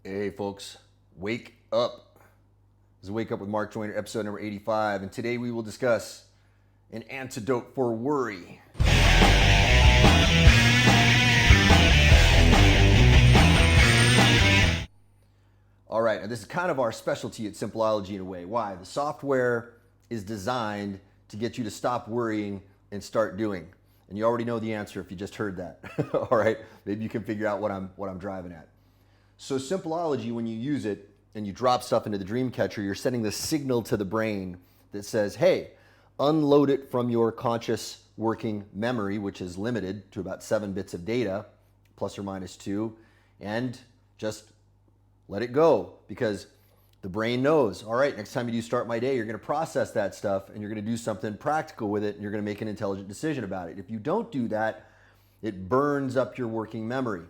Hey folks, wake up. This is Wake Up with Mark Joyner, episode number 85, and today we will discuss an antidote for worry. All right, now this is kind of our specialty at Simpleology in a way. Why? The software is designed to get you to stop worrying and start doing. And you already know the answer if you just heard that. All right, maybe you can figure out what I'm driving at. So Simpleology, when you use it and you drop stuff into the dream catcher, you're sending the signal to the brain that says, hey, unload it from your conscious working memory, which is limited to about 7 bits of data, plus or minus 2, and just let it go, because the brain knows, all right, next time you do start my day, you're going to process that stuff and you're going to do something practical with it and you're going to make an intelligent decision about it. If you don't do that, it burns up your working memory.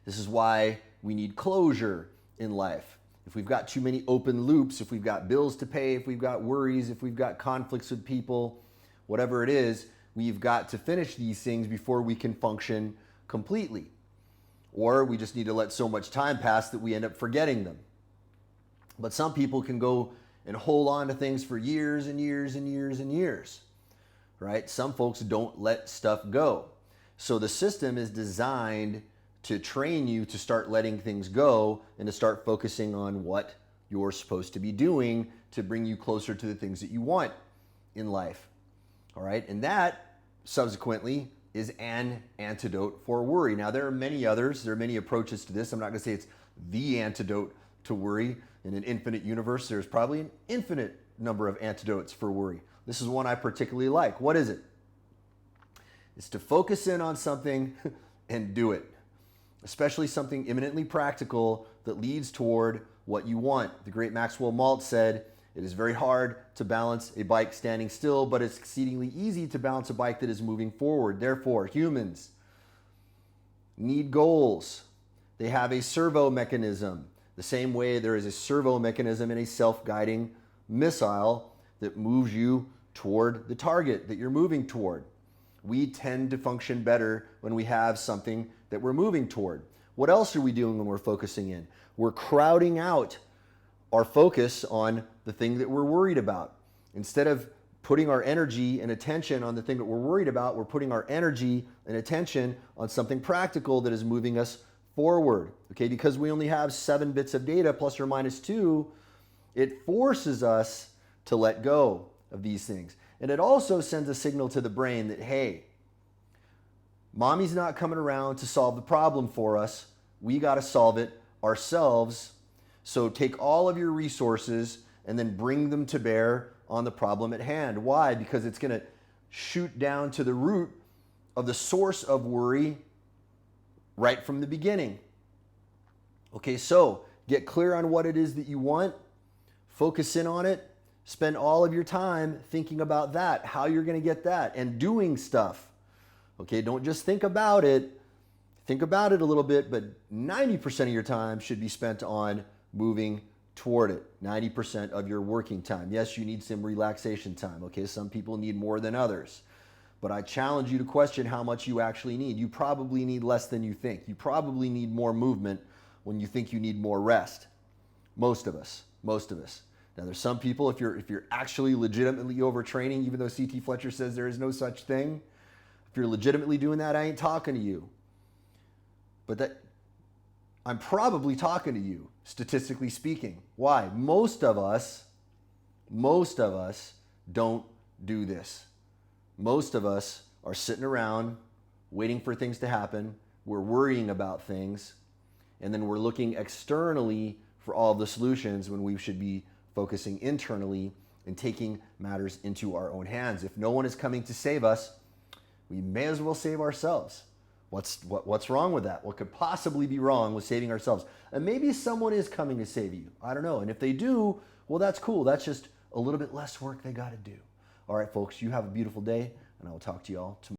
This is why we need closure in life. If we've got too many open loops, if we've got bills to pay, if we've got worries, if we've got conflicts with people, whatever it is, we've got to finish these things before we can function completely. Or we just need to let so much time pass that we end up forgetting them. But some people can go and hold on to things for years and years and years and years, right? Some folks don't let stuff go. So the system is designed to train you to start letting things go and to start focusing on what you're supposed to be doing to bring you closer to the things that you want in life. All right, and that subsequently is an antidote for worry. Now, there are many others. There are many approaches to this. I'm not going to say it's the antidote to worry. In an infinite universe, there's probably an infinite number of antidotes for worry. This is one I particularly like. What is it? It's to focus in on something and do it, especially something eminently practical that leads toward what you want. The great Maxwell Maltz said, it is very hard to balance a bike standing still, but it's exceedingly easy to balance a bike that is moving forward. Therefore, humans need goals. They have a servo mechanism. The same way there is a servo mechanism in a self-guiding missile that moves you toward the target that you're moving toward. We tend to function better when we have something that we're moving toward. What else are we doing when we're focusing in? We're crowding out our focus on the thing that we're worried about. Instead of putting our energy and attention on the thing that we're worried about, we're putting our energy and attention on something practical that is moving us forward. Okay, because we only have 7 bits of data plus or minus 2, it forces us to let go of these things. And it also sends a signal to the brain that, hey, mommy's not coming around to solve the problem for us. We got to solve it ourselves. So take all of your resources and then bring them to bear on the problem at hand. Why? Because it's going to shoot down to the root of the source of worry right from the beginning. Okay, so get clear on what it is that you want, focus in on it, spend all of your time thinking about that, how you're going to get that, and doing stuff. Okay, don't just think about it. Think about it a little bit, but 90% of your time should be spent on moving toward it. 90% of your working time. Yes, you need some relaxation time. Okay, some people need more than others. But I challenge you to question how much you actually need. You probably need less than you think. You probably need more movement when you think you need more rest. Most of us. Now there's some people, if you're actually legitimately overtraining, even though C.T. Fletcher says there is no such thing, if you're legitimately doing that, I ain't talking to you. But that I'm probably talking to you, statistically speaking. Why? Most of us don't do this. Most of us are sitting around waiting for things to happen. We're worrying about things, and then we're looking externally for all of the solutions when we should be focusing internally and taking matters into our own hands. If no one is coming to save us, we may as well save ourselves. What's wrong with that? What could possibly be wrong with saving ourselves? And maybe someone is coming to save you. I don't know. And if they do, well, that's cool. That's just a little bit less work they got to do. All right, folks, you have a beautiful day, and I will talk to you all tomorrow.